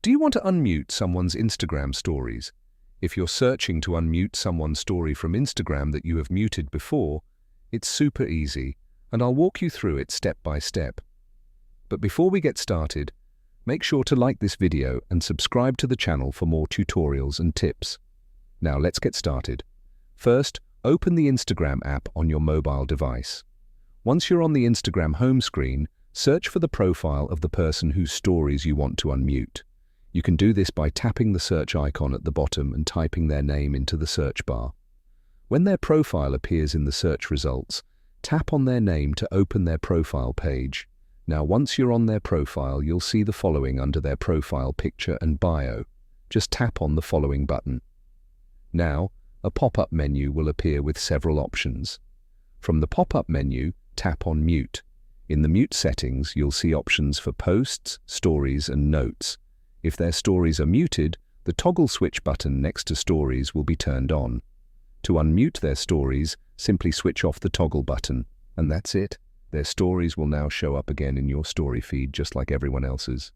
Do you want to unmute someone's Instagram stories? If you're searching to unmute someone's story from Instagram that you have muted before, it's super easy, and I'll walk you through it step by step. But before we get started, make sure to like this video and subscribe to the channel for more tutorials and tips. Now let's get started. First, open the Instagram app on your mobile device. Once you're on the Instagram home screen, search for the profile of the person whose stories you want to unmute. You can do this by tapping the search icon at the bottom and typing their name into the search bar. When their profile appears in the search results, tap on their name to open their profile page. Now, once you're on their profile, you'll see the following under their profile picture and bio. Just tap on the following button. Now, a pop-up menu will appear with several options. From the pop-up menu, tap on Mute. In the mute settings, you'll see options for posts, stories, and notes. If their stories are muted, the toggle switch button next to stories will be turned on. To unmute their stories, simply switch off the toggle button, and that's it. Their stories will now show up again in your story feed just like everyone else's.